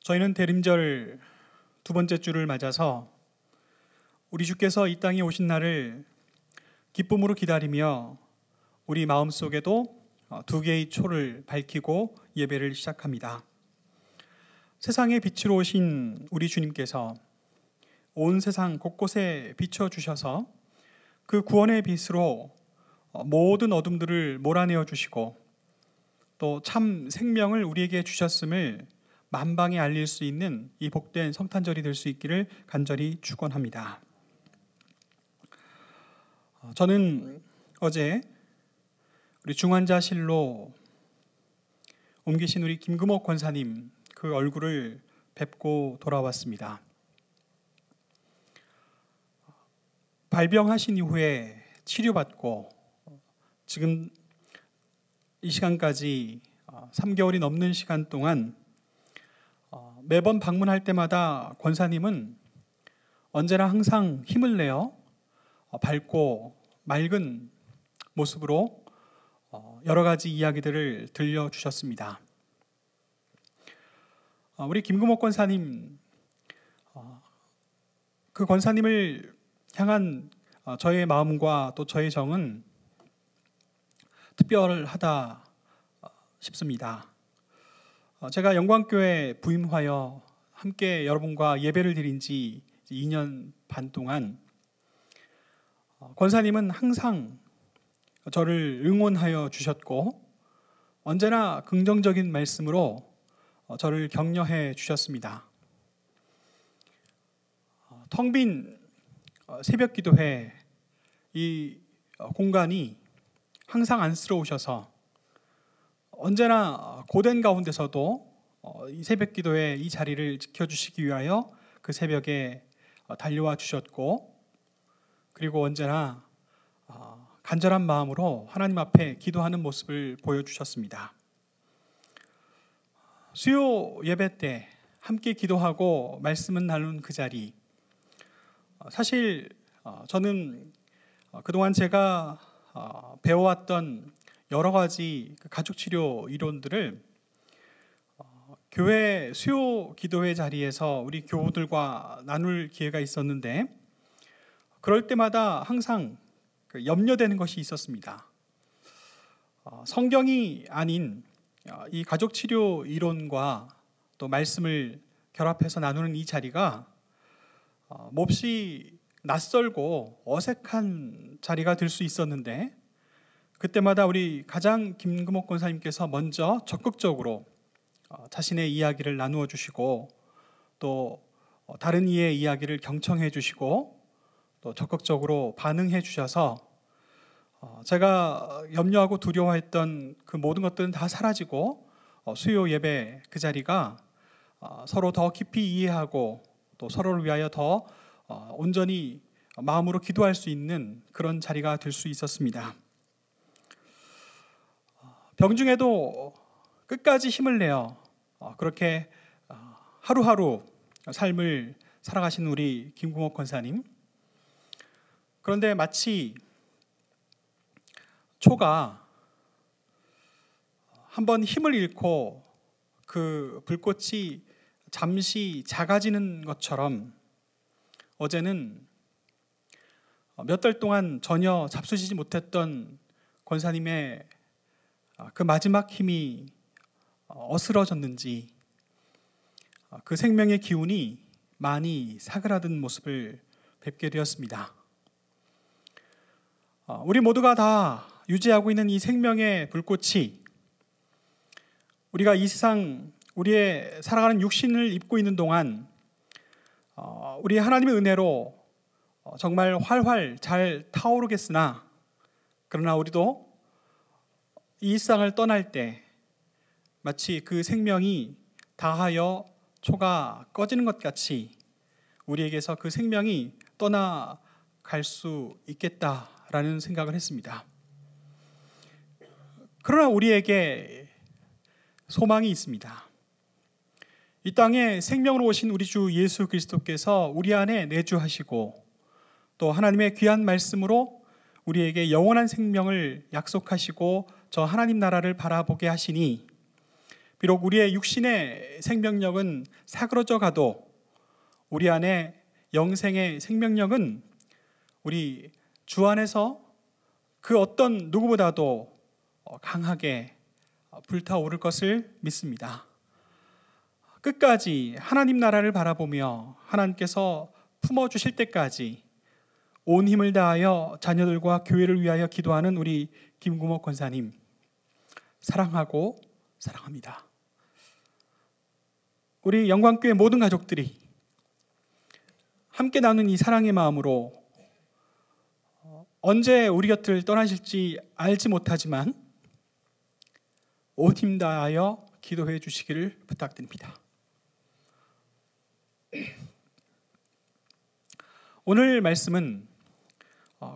저희는 대림절 두 번째 주를 맞아서 우리 주께서 이 땅에 오신 날을 기쁨으로 기다리며 우리 마음속에도 두 개의 초를 밝히고 예배를 시작합니다. 세상의 빛으로 오신 우리 주님께서 온 세상 곳곳에 비춰주셔서 그 구원의 빛으로 모든 어둠들을 몰아내어 주시고 또 참 생명을 우리에게 주셨음을 만방에 알릴 수 있는 이 복된 성탄절이 될 수 있기를 간절히 축원합니다. 저는 어제 우리 중환자실로 옮기신 우리 김금옥 권사님 그 얼굴을 뵙고 돌아왔습니다. 발병하신 이후에 치료받고 지금 이 시간까지 3개월이 넘는 시간 동안 매번 방문할 때마다 권사님은 언제나 항상 힘을 내어 밝고 맑은 모습으로 여러 가지 이야기들을 들려주셨습니다. 우리 김금옥 권사님, 그 권사님을 향한 저의 마음과 또 저의 정은 특별하다 싶습니다. 제가 영광교회 부임하여 함께 여러분과 예배를 드린 지 2년 반 동안 권사님은 항상 저를 응원하여 주셨고 언제나 긍정적인 말씀으로 저를 격려해 주셨습니다. 텅 빈 새벽 기도회 이 공간이 항상 안쓰러우셔서 언제나 고된 가운데서도 이 새벽 기도회 이 자리를 지켜주시기 위하여 그 새벽에 달려와 주셨고 그리고 언제나 간절한 마음으로 하나님 앞에 기도하는 모습을 보여주셨습니다. 수요 예배 때 함께 기도하고 말씀을 나눈 그 자리, 사실 저는 그동안 제가 배워왔던 여러 가지 가족치료 이론들을 교회 수요 기도회 자리에서 우리 교우들과 나눌 기회가 있었는데 그럴 때마다 항상 염려되는 것이 있었습니다. 성경이 아닌 이 가족치료 이론과 또 말씀을 결합해서 나누는 이 자리가 몹시 낯설고 어색한 자리가 될 수 있었는데 그때마다 우리 가장 김금옥 권사님께서 먼저 적극적으로 자신의 이야기를 나누어 주시고 또 다른 이의 이야기를 경청해 주시고 또 적극적으로 반응해 주셔서 제가 염려하고 두려워했던 그 모든 것들은 다 사라지고 수요 예배 그 자리가 서로 더 깊이 이해하고 또 서로를 위하여 더 온전히 마음으로 기도할 수 있는 그런 자리가 될 수 있었습니다. 병중에도 끝까지 힘을 내어 그렇게 하루하루 삶을 살아가신 우리 김금옥 권사님, 그런데 마치 초가 한번 힘을 잃고 그 불꽃이 잠시 작아지는 것처럼 어제는 몇 달 동안 전혀 잡수시지 못했던 권사님의 그 마지막 힘이 어스러졌는지 그 생명의 기운이 많이 사그라든 모습을 뵙게 되었습니다. 우리 모두가 다 유지하고 있는 이 생명의 불꽃이 우리가 이 세상 우리의 살아가는 육신을 입고 있는 동안 우리 하나님의 은혜로 정말 활활 잘 타오르겠으나 그러나 우리도 이 일상을 떠날 때 마치 그 생명이 다하여 초가 꺼지는 것 같이 우리에게서 그 생명이 떠나갈 수 있겠다라는 생각을 했습니다. 그러나 우리에게 소망이 있습니다. 이 땅에 생명으로 오신 우리 주 예수 그리스도께서 우리 안에 내주하시고 또 하나님의 귀한 말씀으로 우리에게 영원한 생명을 약속하시고 저 하나님 나라를 바라보게 하시니 비록 우리의 육신의 생명력은 사그러져 가도 우리 안에 영생의 생명력은 우리 주 안에서 그 어떤 누구보다도 강하게 불타오를 것을 믿습니다. 끝까지 하나님 나라를 바라보며 하나님께서 품어주실 때까지 온 힘을 다하여 자녀들과 교회를 위하여 기도하는 우리 김구목 권사님, 사랑하고 사랑합니다. 우리 영광교회 모든 가족들이 함께 나눈 이 사랑의 마음으로 언제 우리 곁을 떠나실지 알지 못하지만 온 힘 다하여 기도해 주시기를 부탁드립니다. 오늘 말씀은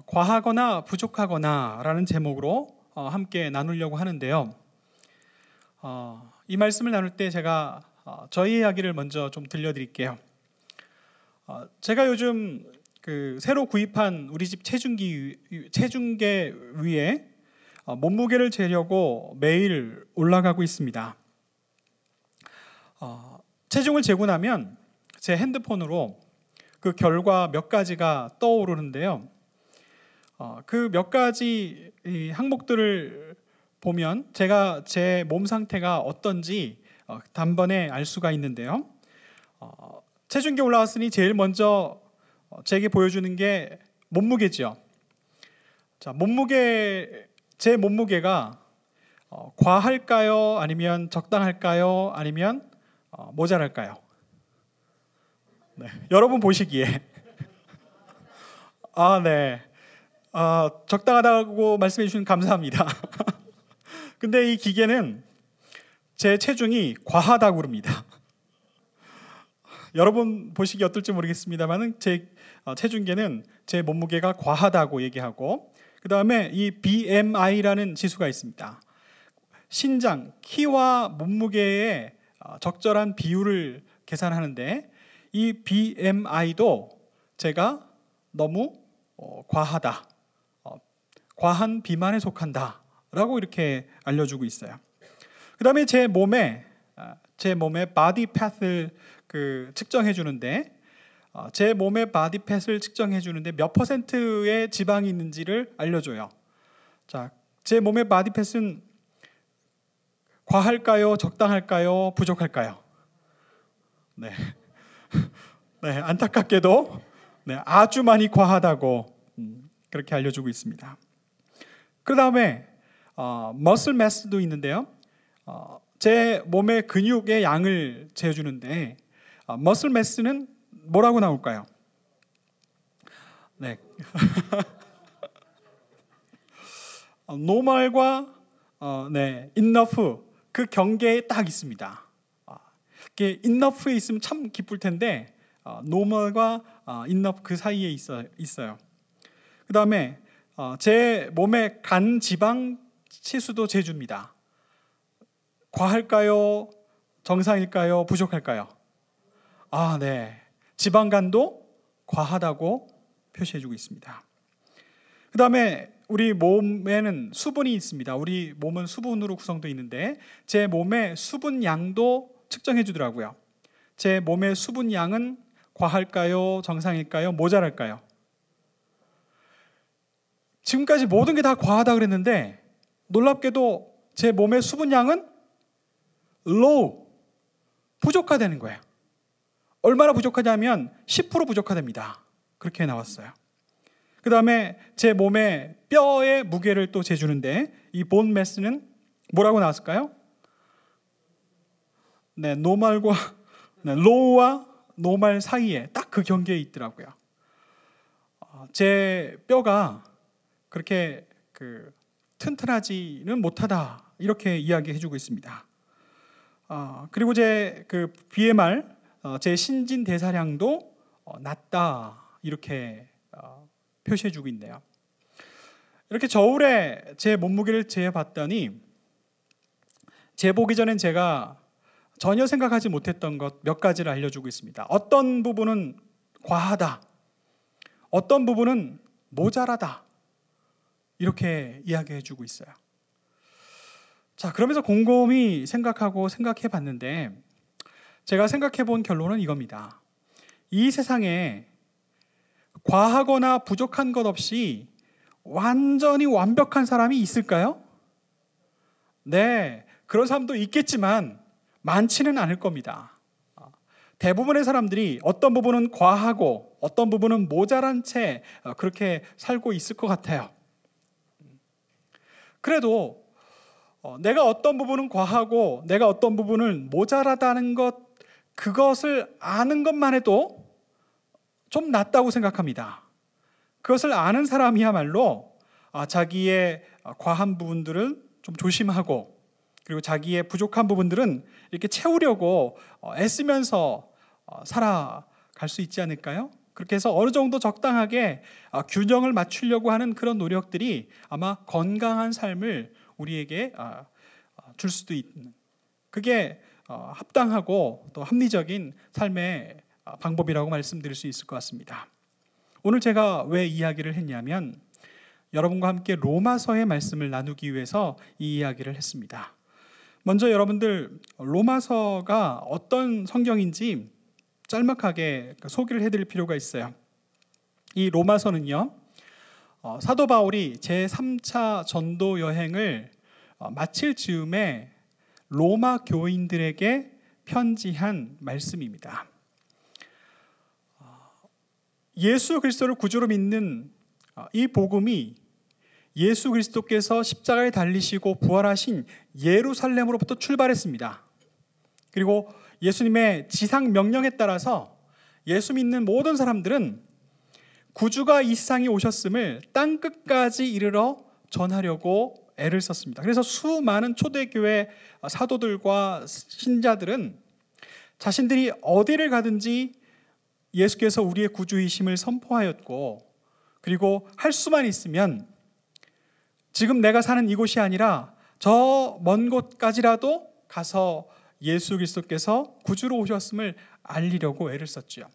과하거나 부족하거나 라는 제목으로 함께 나누려고 하는데요. 이 말씀을 나눌 때 제가 저희 이야기를 먼저 좀 들려드릴게요. 제가 요즘 새로 구입한 우리 집 체중계 위에 몸무게를 재려고 매일 올라가고 있습니다. 체중을 재고 나면 제 핸드폰으로 그 결과 몇 가지가 떠오르는데요. 그 몇 가지 항목들을 보면 제가 제 몸 상태가 어떤지 단번에 알 수가 있는데요. 체중계 올라왔으니 제일 먼저 제게 보여주는 게 몸무게죠. 자, 제 몸무게가 과할까요? 아니면 적당할까요? 아니면 모자랄까요? 네, 여러분 보시기에 네, 적당하다고 말씀해 주시면 감사합니다. 근데 이 기계는 제 체중이 과하다고 그럽니다. 여러분 보시기 어떨지 모르겠습니다만 제 체중계는 제 몸무게가 과하다고 얘기하고, 그 다음에 이 BMI라는 지수가 있습니다. 신장, 키와 몸무게의 적절한 비율을 계산하는데 이 BMI도 제가 너무 과하다, 과한 비만에 속한다 라고 이렇게 알려주고 있어요. 그 다음에 제 몸의 바디 팻을 측정해 주는데 제 몸의 바디 팻을 측정해 주는데 몇 퍼센트의 지방이 있는지를 알려줘요. 자, 제 몸의 바디 팻은 과할까요? 적당할까요? 부족할까요? 네, 네, 안타깝게도 아주 많이 과하다고 그렇게 알려주고 있습니다. 그 다음에 머슬 매스도 있는데요. 제 몸의 근육의 양을 재주는데 머슬 매스는 뭐라고 나올까요? 네. 노멀과 enough 그 경계에 딱 있습니다. 이게 enough에 있으면 참 기쁠 텐데 노멀과 enough 그 사이에 있어요. 그 다음에 제 몸의 간 지방 치수도 재줍니다. 과할까요? 정상일까요? 부족할까요? 네. 지방간도 과하다고 표시해주고 있습니다. 그 다음에 우리 몸에는 수분이 있습니다. 우리 몸은 수분으로 구성되어 있는데 제 몸의 수분 양도 측정해 주더라고요. 제 몸의 수분 양은 과할까요? 정상일까요? 모자랄까요? 지금까지 모든 게 다 과하다 그랬는데 놀랍게도 제 몸의 수분 양은 low, 부족하다는 거예요. 얼마나 부족하냐면 10% 부족하답니다. 그렇게 나왔어요. 그 다음에 제 몸의 뼈의 무게를 또 재주는데 이 본 매스는 뭐라고 나왔을까요? 네, 노멀과 로우와 노멀 사이에 딱 그 경계에 있더라고요. 제 뼈가 그렇게 튼튼하지는 못하다 이렇게 이야기해주고 있습니다. 그리고 제 BMR, 제 신진 대사량도 낮다 이렇게 표시해주고 있네요. 이렇게 저울에 제 몸무게를 재봤더니 재보기 전엔 제가 전혀 생각하지 못했던 것 몇 가지를 알려주고 있습니다. 어떤 부분은 과하다, 어떤 부분은 모자라다 이렇게 이야기해주고 있어요. 자, 그러면서 곰곰이 생각해 봤는데 제가 생각해 본 결론은 이겁니다. 이 세상에 과하거나 부족한 것 없이 완전히 완벽한 사람이 있을까요? 네, 그런 사람도 있겠지만 많지는 않을 겁니다. 대부분의 사람들이 어떤 부분은 과하고 어떤 부분은 모자란 채 그렇게 살고 있을 것 같아요. 그래도 내가 어떤 부분은 과하고 내가 어떤 부분은 모자라다는 그것을 아는 것만 해도 좀 낫다고 생각합니다. 그것을 아는 사람이야말로 자기의 과한 부분들은 좀 조심하고, 그리고 자기의 부족한 부분들은 이렇게 채우려고 애쓰면서 살아갈 수 있지 않을까요? 그렇게 해서 어느 정도 적당하게 균형을 맞추려고 하는 그런 노력들이 아마 건강한 삶을 우리에게 줄 수도 있는, 그게 합당하고 또 합리적인 삶의 방법이라고 말씀드릴 수 있을 것 같습니다. 오늘 제가 왜 이야기를 했냐면 여러분과 함께 로마서의 말씀을 나누기 위해서 이 이야기를 했습니다. 먼저 여러분들 로마서가 어떤 성경인지 짤막하게 소개를 해드릴 필요가 있어요. 이 로마서는요, 사도 바울이 제3차 전도 여행을 마칠 즈음에 로마 교인들에게 편지한 말씀입니다. 예수 그리스도를 구주로 믿는 이 복음이 예수 그리스도께서 십자가에 달리시고 부활하신 예루살렘으로부터 출발했습니다. 그리고 예수님의 지상 명령에 따라서 예수 믿는 모든 사람들은 구주가 이 세상에 오셨음을 땅끝까지 이르러 전하려고 애를 썼습니다. 그래서 수많은 초대교회 사도들과 신자들은 자신들이 어디를 가든지 예수께서 우리의 구주이심을 선포하였고, 그리고 할 수만 있으면 지금 내가 사는 이곳이 아니라 저 먼 곳까지라도 가서 예수 그리스도께서 구주로 오셨음을 알리려고 애를 썼죠.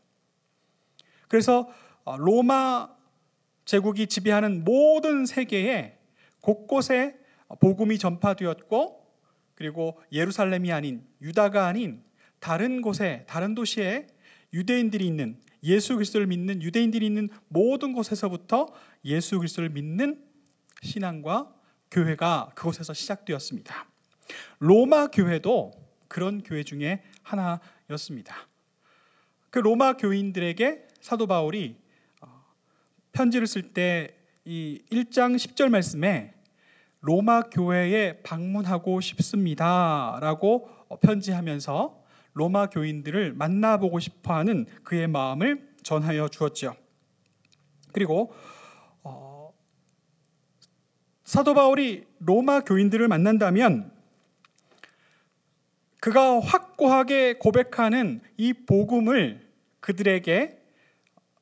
그래서 로마 제국이 지배하는 모든 세계에 곳곳에 복음이 전파되었고, 그리고 예루살렘이 아닌, 유다가 아닌 다른 곳에, 다른 도시에 유대인들이 있는, 예수 그리스도를 믿는 유대인들이 있는 모든 곳에서부터 예수 그리스도를 믿는 신앙과 교회가 그곳에서 시작되었습니다. 로마 교회도 그런 교회 중에 하나였습니다. 그 로마 교인들에게 사도 바울이 편지를 쓸 때 이 1장 10절 말씀에 로마 교회에 방문하고 싶습니다 라고 편지하면서 로마 교인들을 만나보고 싶어하는 그의 마음을 전하여 주었죠. 그리고 사도 바울이 로마 교인들을 만난다면 그가 확고하게 고백하는 이 복음을 그들에게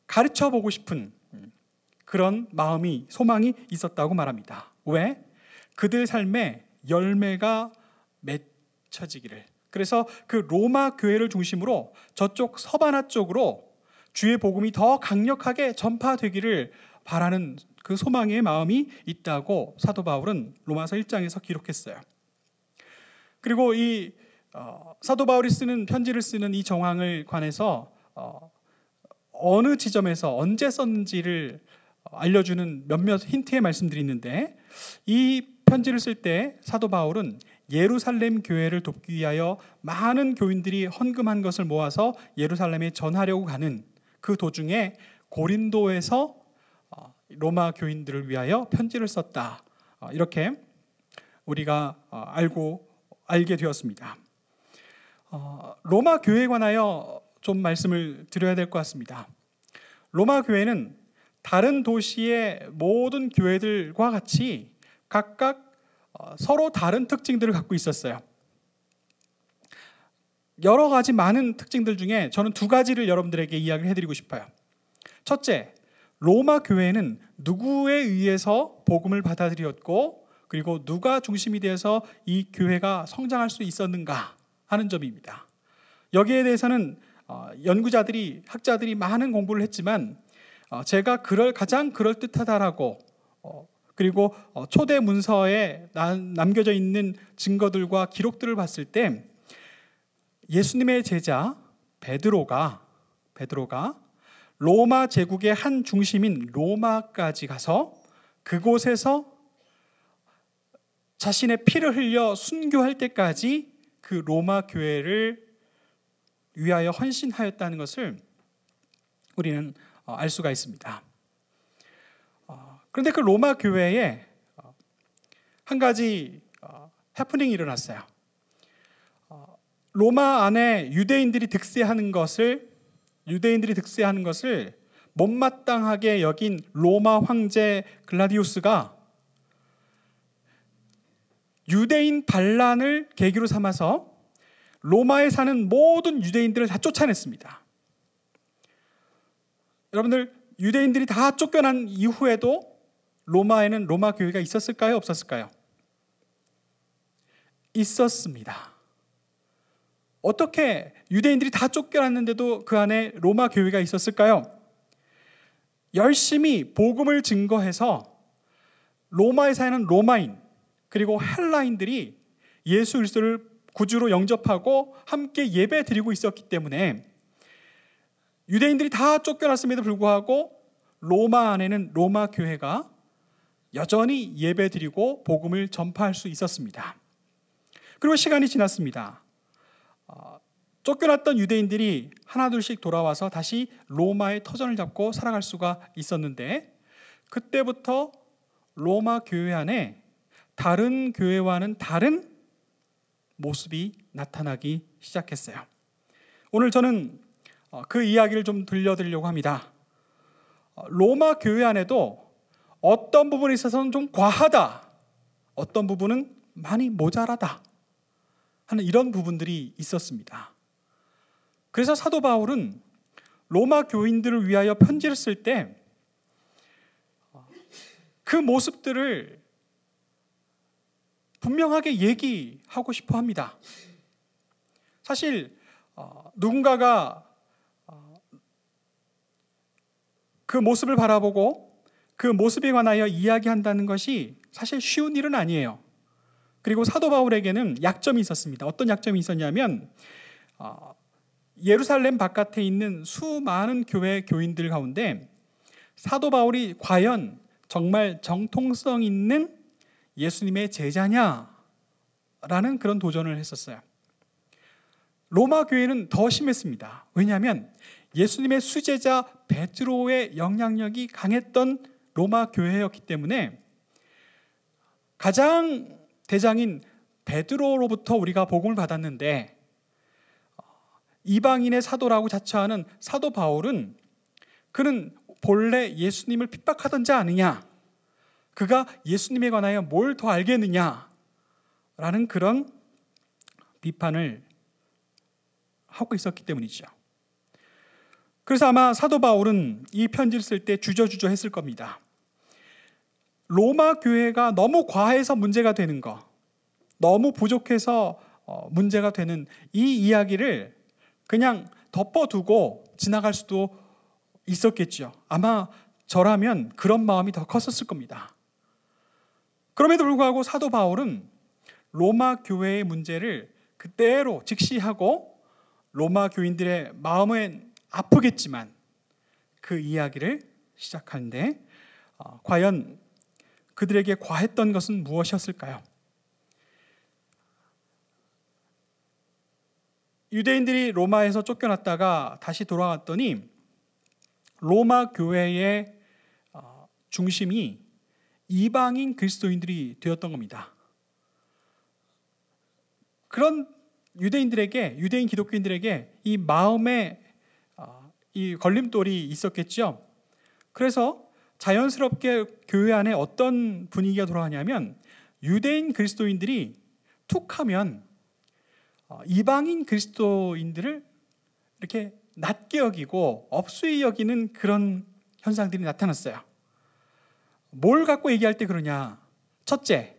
가르쳐보고 싶은 그런 마음이, 소망이 있었다고 말합니다. 왜? 그들 삶에 열매가 맺혀지기를. 그래서 그 로마 교회를 중심으로 저쪽 서바나 쪽으로 주의 복음이 더 강력하게 전파되기를 바라는 그 소망의 마음이 있다고 사도 바울은 로마서 1장에서 기록했어요. 그리고 이 사도 바울이 쓰는 편지를 쓰는 이 정황을 관해서 어느 지점에서 언제 썼는지를 알려주는 몇몇 힌트의 말씀들이 있는데, 이 편지를 쓸 때 사도 바울은 예루살렘 교회를 돕기 위하여 많은 교인들이 헌금한 것을 모아서 예루살렘에 전하려고 가는 그 도중에 고린도에서 로마 교인들을 위하여 편지를 썼다, 이렇게 우리가 알게 되었습니다. 로마 교회에 관하여 좀 말씀을 드려야 될 것 같습니다. 로마 교회는 다른 도시의 모든 교회들과 같이 각각 서로 다른 특징들을 갖고 있었어요. 여러 가지 많은 특징들 중에 저는 두 가지를 여러분들에게 이야기를 해드리고 싶어요. 첫째, 로마 교회는 누구에 의해서 복음을 받아들였고, 그리고 누가 중심이 되어서 이 교회가 성장할 수 있었는가 하는 점입니다. 여기에 대해서는 연구자들이, 학자들이 많은 공부를 했지만 제가 가장 그럴듯하다라고 그리고 초대 문서에 남겨져 있는 증거들과 기록들을 봤을 때 예수님의 제자 베드로가 로마 제국의 한 중심인 로마까지 가서 그곳에서 자신의 피를 흘려 순교할 때까지 그 로마 교회를 위하여 헌신하였다는 것을 우리는 알 수가 있습니다. 그런데 그 로마 교회에 한 가지 해프닝이 일어났어요. 로마 안에 유대인들이 득세하는 것을 못마땅하게 여긴 로마 황제 글라디우스가 유대인 반란을 계기로 삼아서 로마에 사는 모든 유대인들을 다 쫓아냈습니다. 여러분들, 유대인들이 다 쫓겨난 이후에도 로마에는 로마 교회가 있었을까요? 없었을까요? 있었습니다. 어떻게 유대인들이 다 쫓겨났는데도 그 안에 로마 교회가 있었을까요? 열심히 복음을 증거해서 로마에 사는 로마인 그리고 헬라인들이 예수 그리스도를 구주로 영접하고 함께 예배드리고 있었기 때문에 유대인들이 다 쫓겨났음에도 불구하고 로마 안에는 로마 교회가 여전히 예배드리고 복음을 전파할 수 있었습니다. 그리고 시간이 지났습니다. 쫓겨났던 유대인들이 하나둘씩 돌아와서 다시 로마의 터전을 잡고 살아갈 수가 있었는데 그때부터 로마 교회 안에 다른 교회와는 다른 모습이 나타나기 시작했어요. 오늘 저는 그 이야기를 좀 들려드리려고 합니다. 로마 교회 안에도 어떤 부분에 있어서는 좀 과하다, 어떤 부분은 많이 모자라다 하는 이런 부분들이 있었습니다. 그래서 사도 바울은 로마 교인들을 위하여 편지를 쓸 때 그 모습들을 분명하게 얘기하고 싶어 합니다. 사실 누군가가 그 모습을 바라보고 그 모습에 관하여 이야기한다는 것이 사실 쉬운 일은 아니에요. 그리고 사도 바울에게는 약점이 있었습니다. 어떤 약점이 있었냐면 예루살렘 바깥에 있는 수많은 교회 교인들 가운데 사도 바울이 과연 정말 정통성 있는 예수님의 제자냐라는 그런 도전을 했었어요. 로마 교회는 더 심했습니다. 왜냐하면 예수님의 수제자 베드로의 영향력이 강했던 로마 교회였기 때문에 가장 대장인 베드로로부터 우리가 복음을 받았는데 이방인의 사도라고 자처하는 사도 바울은 그는 본래 예수님을 핍박하던 자 아니냐, 그가 예수님에 관하여 뭘 더 알겠느냐라는 그런 비판을 하고 있었기 때문이죠. 그래서 아마 사도 바울은 이 편지를 쓸 때 주저주저 했을 겁니다. 로마 교회가 너무 과해서 문제가 되는 거, 너무 부족해서 문제가 되는 이 이야기를 그냥 덮어두고 지나갈 수도 있었겠죠. 아마 저라면 그런 마음이 더 컸었을 겁니다. 그럼에도 불구하고 사도 바울은 로마 교회의 문제를 그대로 직시하고 로마 교인들의 마음은 아프겠지만 그 이야기를 시작하는데 과연 그들에게 과했던 것은 무엇이었을까요? 유대인들이 로마에서 쫓겨났다가 다시 돌아왔더니 로마 교회의 중심이 이방인 그리스도인들이 되었던 겁니다. 그런 유대인 기독교인들에게 이 마음에 이 걸림돌이 있었겠죠. 그래서 자연스럽게 교회 안에 어떤 분위기가 돌아가냐면 유대인 그리스도인들이 툭하면 이방인 그리스도인들을 이렇게 낮게 여기고 업수히 여기는 그런 현상들이 나타났어요. 뭘 갖고 얘기할 때 그러냐? 첫째,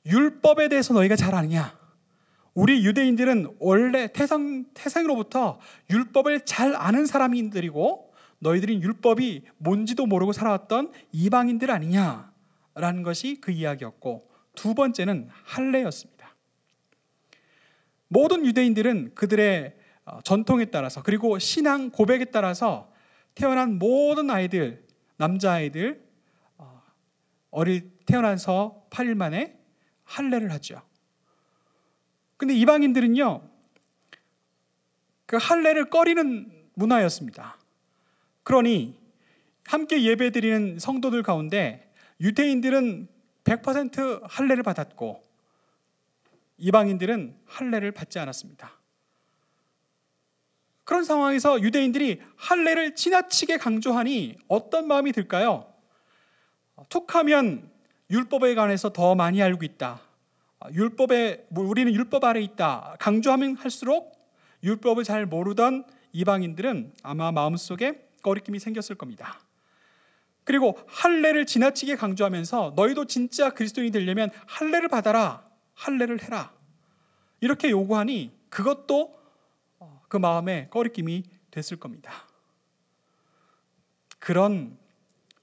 율법에 대해서 너희가 잘 아느냐? 우리 유대인들은 원래 태생으로부터 율법을 잘 아는 사람들이고 너희들은 율법이 뭔지도 모르고 살아왔던 이방인들 아니냐라는 라는 것이 그 이야기였고, 두 번째는 할례였습니다. 모든 유대인들은 그들의 전통에 따라서, 그리고 신앙 고백에 따라서 태어난 모든 아이들, 남자아이들 태어나서 8일 만에 할례를 하죠. 근데 이방인들은요, 그 할례를 꺼리는 문화였습니다. 그러니 함께 예배드리는 성도들 가운데 유대인들은 100% 할례를 받았고 이방인들은 할례를 받지 않았습니다. 그런 상황에서 유대인들이 할례를 지나치게 강조하니 어떤 마음이 들까요? 툭하면 율법에 관해서 더 많이 알고 있다, 우리는 율법 아래 있다 강조하면 할수록 율법을 잘 모르던 이방인들은 아마 마음속에 꺼리낌이 생겼을 겁니다. 그리고 할례를 지나치게 강조하면서 너희도 진짜 그리스도인이 되려면 할례를 받아라, 할례를 해라 이렇게 요구하니 그것도 그 마음에 꺼리낌이 됐을 겁니다. 그런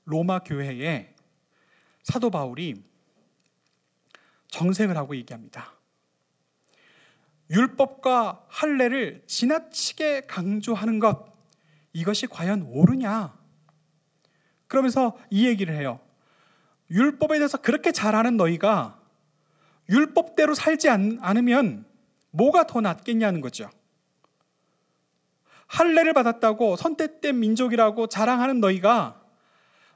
로마 교회에 사도 바울이 정색을 하고 얘기합니다. 율법과 할례를 지나치게 강조하는 것, 이것이 과연 옳으냐? 그러면서 이 얘기를 해요. 율법에 대해서 그렇게 잘 아는 너희가 율법대로 살지 않으면 뭐가 더 낫겠냐는 거죠. 할례를 받았다고 선택된 민족이라고 자랑하는 너희가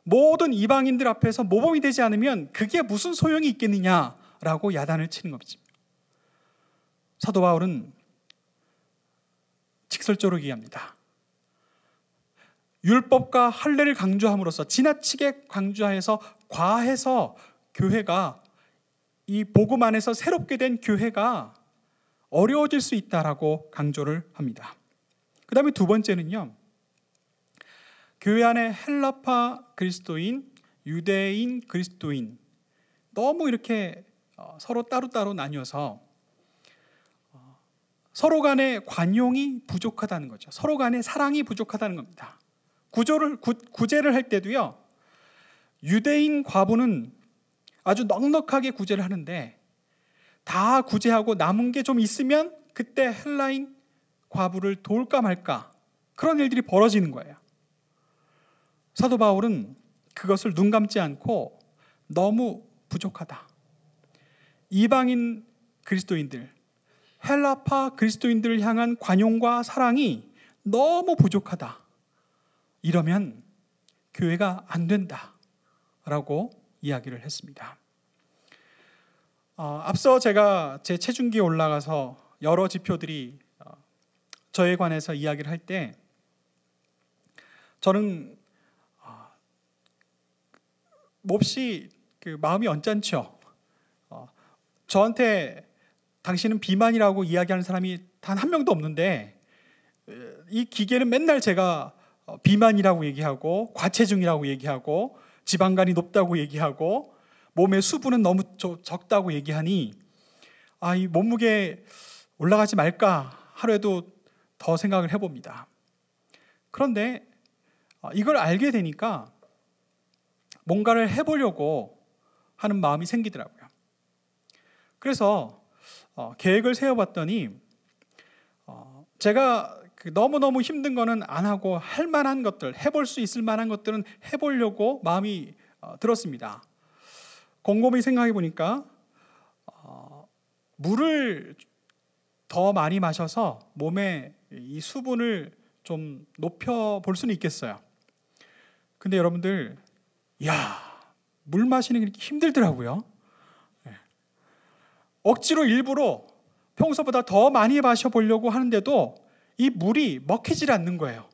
모든 이방인들 앞에서 모범이 되지 않으면 그게 무슨 소용이 있겠느냐라고 야단을 치는 거죠. 사도 바울은 직설적으로 얘기합니다. 율법과 할례를 강조함으로써, 지나치게 강조해서 과해서 교회가, 이 복음 안에서 새롭게 된 교회가 어려워질 수 있다라고 강조를 합니다. 그 다음에 두 번째는요, 교회 안에 헬라파 그리스도인, 유대인 그리스도인 너무 이렇게 서로 따로따로 나뉘어서 서로 간의 관용이 부족하다는 거죠. 서로 간의 사랑이 부족하다는 겁니다. 구제를 할 때도요, 유대인 과부는 아주 넉넉하게 구제를 하는데 다 구제하고 남은 게 좀 있으면 그때 헬라인 과부를 도울까 말까, 그런 일들이 벌어지는 거예요. 사도 바울은 그것을 눈 감지 않고 너무 부족하다, 이방인 그리스도인들, 헬라파 그리스도인들을 향한 관용과 사랑이 너무 부족하다, 이러면 교회가 안 된다라고 이야기를 했습니다. 앞서 제가 제 체중계에 올라가서 여러 지표들이 저에 관해서 이야기를 할 때 저는 몹시 마음이 언짢죠. 저한테 당신은 비만이라고 이야기하는 사람이 단 한 명도 없는데 이 기계는 맨날 제가 비만이라고 얘기하고 과체중이라고 얘기하고 지방간이 높다고 얘기하고 몸의 수분은 너무 적다고 얘기하니 이 몸무게 올라가지 말까 하루에도 더 생각을 해봅니다. 그런데 이걸 알게 되니까 뭔가를 해보려고 하는 마음이 생기더라고요. 그래서 계획을 세워봤더니 제가 너무너무 힘든 거는 안 하고 할 만한 것들, 해볼 수 있을 만한 것들은 해보려고 마음이 들었습니다. 곰곰이 생각해 보니까 물을 더 많이 마셔서 몸에 이 수분을 좀 높여볼 수는 있겠어요. 근데 여러분들, 물 마시는 게 이렇게 힘들더라고요. 억지로 일부러 평소보다 더 많이 마셔보려고 하는데도 이 물이 먹히질 않는 거예요.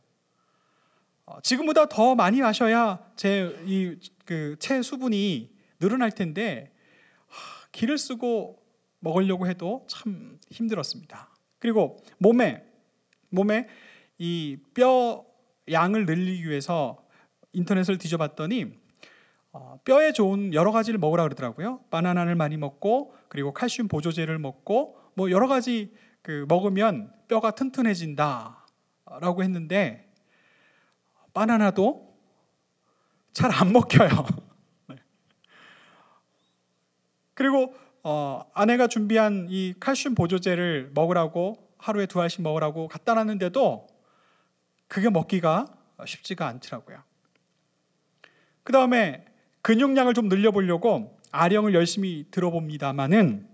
지금보다 더 많이 마셔야 제 수분이 늘어날 텐데 기를 쓰고 먹으려고 해도 참 힘들었습니다. 그리고 몸에 이 뼈 양을 늘리기 위해서 인터넷을 뒤져봤더니 뼈에 좋은 여러 가지를 먹으라 그러더라고요. 바나나를 많이 먹고, 그리고 칼슘 보조제를 먹고, 여러 가지 먹으면 뼈가 튼튼해진다라고 했는데 바나나도 잘 안 먹혀요. 그리고 아내가 준비한 이 칼슘 보조제를 먹으라고 하루에 2알씩 먹으라고 갖다 놨는데도 그게 먹기가 쉽지가 않더라고요. 그 다음에 근육량을 좀 늘려보려고 아령을 열심히 들어봅니다마는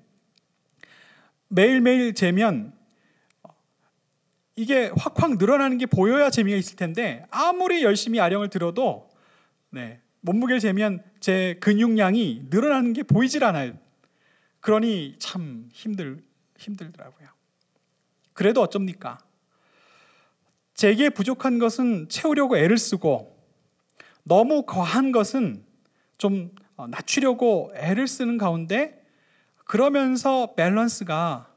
매일매일 재면 이게 확확 늘어나는 게 보여야 재미가 있을 텐데 아무리 열심히 아령을 들어도 몸무게를 재면 제 근육량이 늘어나는 게 보이질 않아요. 그러니 참 힘들더라고요. 그래도 어쩝니까? 제게 부족한 것은 채우려고 애를 쓰고 너무 과한 것은 좀 낮추려고 애를 쓰는 가운데 그러면서 밸런스가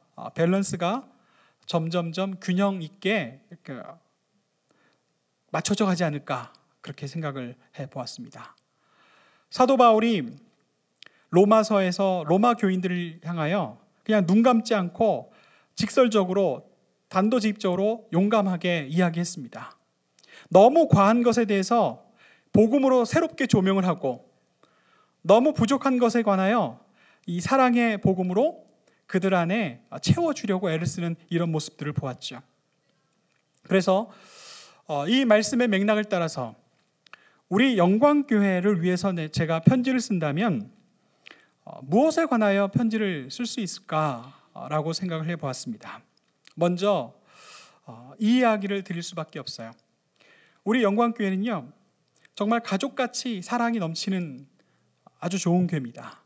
점점점 균형 있게 맞춰져 가지 않을까 그렇게 생각을 해보았습니다. 사도 바울이 로마서에서 로마 교인들을 향하여 그냥 눈 감지 않고 직설적으로 단도직입적으로 용감하게 이야기했습니다. 너무 과한 것에 대해서 복음으로 새롭게 조명을 하고 너무 부족한 것에 관하여 이 사랑의 복음으로 그들 안에 채워주려고 애를 쓰는 이런 모습들을 보았죠. 그래서 이 말씀의 맥락을 따라서 우리 영광교회를 위해서 제가 편지를 쓴다면 무엇에 관하여 편지를 쓸 수 있을까라고 생각을 해보았습니다. 먼저 이 이야기를 드릴 수밖에 없어요. 우리 영광교회는요, 정말 가족같이 사랑이 넘치는 아주 좋은 교회입니다.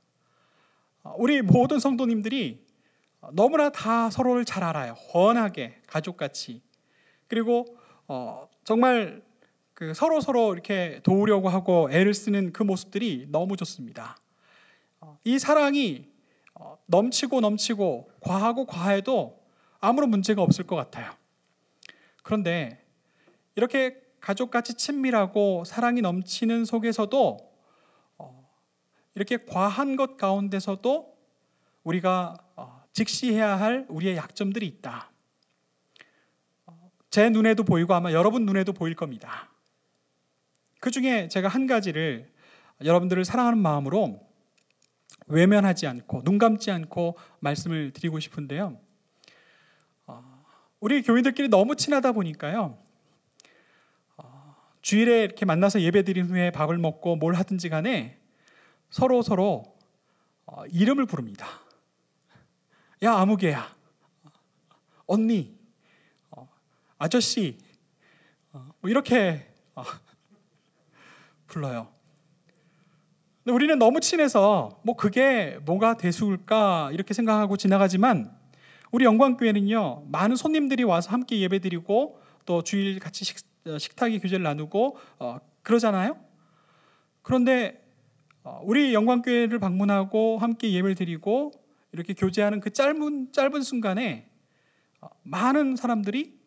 우리 모든 성도님들이 너무나 다 서로를 잘 알아요. 훤하게 가족같이. 그리고 정말 서로 이렇게 도우려고 하고 애를 쓰는 그 모습들이 너무 좋습니다. 이 사랑이 넘치고 과하고 과해도 아무런 문제가 없을 것 같아요. 그런데 이렇게 가족같이 친밀하고 사랑이 넘치는 속에서도 이렇게 과한 것 가운데서도 우리가 직시해야 할 우리의 약점들이 있다. 제 눈에도 보이고 아마 여러분 눈에도 보일 겁니다. 그 중에 제가 한 가지를 여러분들을 사랑하는 마음으로 외면하지 않고 눈 감지 않고 말씀을 드리고 싶은데요. 우리 교인들끼리 너무 친하다 보니까요. 주일에 이렇게 만나서 예배 드린 후에 밥을 먹고 뭘 하든지 간에 서로 이름을 부릅니다. 야, 아무개야. 언니. 아저씨. 이렇게 불러요. 근데 우리는 너무 친해서 그게 뭐가 대수일까 이렇게 생각하고 지나가지만 우리 영광교회는요, 많은 손님들이 와서 함께 예배드리고 또 주일 같이 식탁의 교제를 나누고 그러잖아요. 그런데 우리 영광교회를 방문하고 함께 예배를 드리고 이렇게 교제하는 그 짧은 순간에 많은 사람들이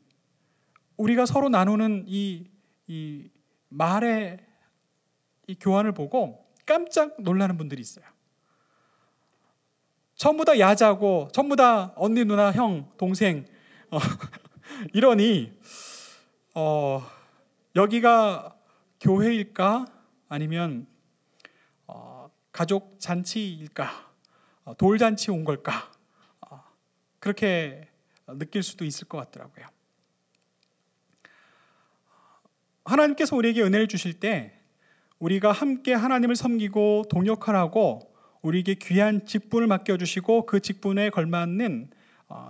우리가 서로 나누는 이 말의 이 교환을 보고 깜짝 놀라는 분들이 있어요. 전부 다 야자고 전부 다 언니, 누나, 형, 동생 이러니 여기가 교회일까? 아니면 가족 잔치일까? 돌잔치 온 걸까? 그렇게 느낄 수도 있을 것 같더라고요. 하나님께서 우리에게 은혜를 주실 때 우리가 함께 하나님을 섬기고 동역하라고 우리에게 귀한 직분을 맡겨주시고 그 직분에 걸맞는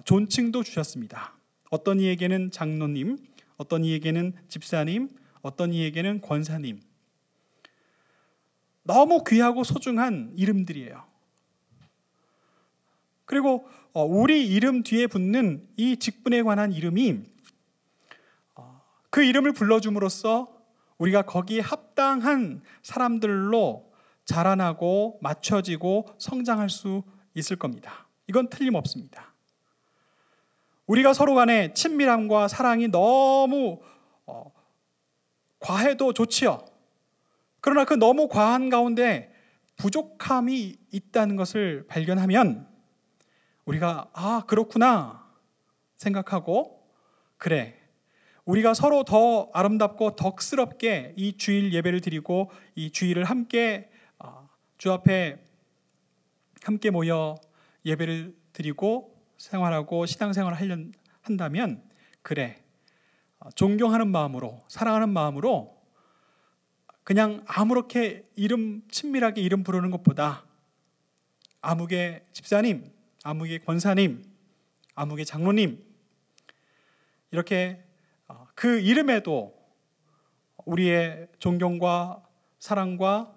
존칭도 주셨습니다. 어떤 이에게는 장로님, 어떤 이에게는 집사님, 어떤 이에게는 권사님. 너무 귀하고 소중한 이름들이에요. 그리고 우리 이름 뒤에 붙는 이 직분에 관한 이름이 그 이름을 불러줌으로써 우리가 거기에 합당한 사람들로 자라나고 맞춰지고 성장할 수 있을 겁니다. 이건 틀림없습니다. 우리가 서로 간에 친밀함과 사랑이 너무 과해도 좋지요. 그러나 그 너무 과한 가운데 부족함이 있다는 것을 발견하면 우리가 그렇구나 생각하고 그래, 우리가 서로 더 아름답고 덕스럽게 이 주일 예배를 드리고 이 주일을 함께 주 앞에 함께 모여 예배를 드리고 생활하고 신앙생활을 한다면 그래, 존경하는 마음으로, 사랑하는 마음으로 그냥 아무렇게 친밀하게 이름 부르는 것보다 아무개 집사님, 아무개 권사님, 아무개 장로님, 이렇게 그 이름에도 우리의 존경과 사랑과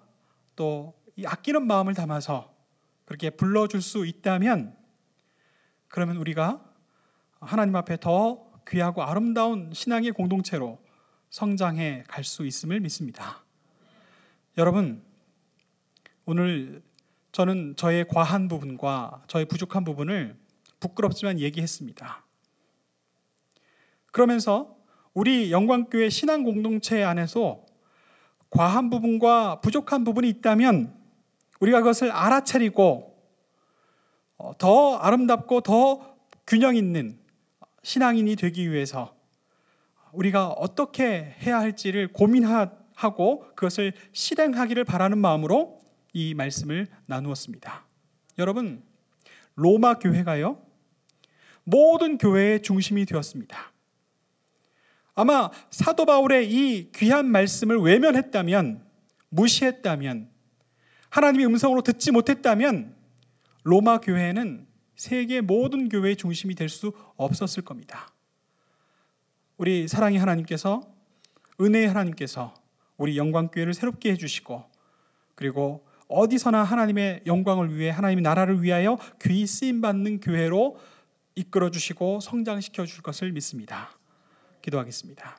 또 이 아끼는 마음을 담아서 그렇게 불러줄 수 있다면, 그러면 우리가 하나님 앞에 더 귀하고 아름다운 신앙의 공동체로 성장해 갈 수 있음을 믿습니다. 여러분, 오늘 저는 저의 과한 부분과 저의 부족한 부분을 부끄럽지만 얘기했습니다. 그러면서 우리 영광교회 신앙 공동체 안에서 과한 부분과 부족한 부분이 있다면 우리가 그것을 알아차리고 더 아름답고 더 균형 있는 신앙인이 되기 위해서 우리가 어떻게 해야 할지를 고민하고 그것을 실행하기를 바라는 마음으로 이 말씀을 나누었습니다. 여러분, 로마 교회가요, 모든 교회의 중심이 되었습니다. 아마 사도 바울의 이 귀한 말씀을 외면했다면, 무시했다면, 하나님의 음성으로 듣지 못했다면 로마 교회는 세계 모든 교회의 중심이 될 수 없었을 겁니다. 우리 사랑의 하나님께서, 은혜의 하나님께서 우리 영광교회를 새롭게 해주시고, 그리고 어디서나 하나님의 영광을 위해, 하나님의 나라를 위하여 귀히 쓰임받는 교회로 이끌어주시고 성장시켜 줄 것을 믿습니다. 기도하겠습니다.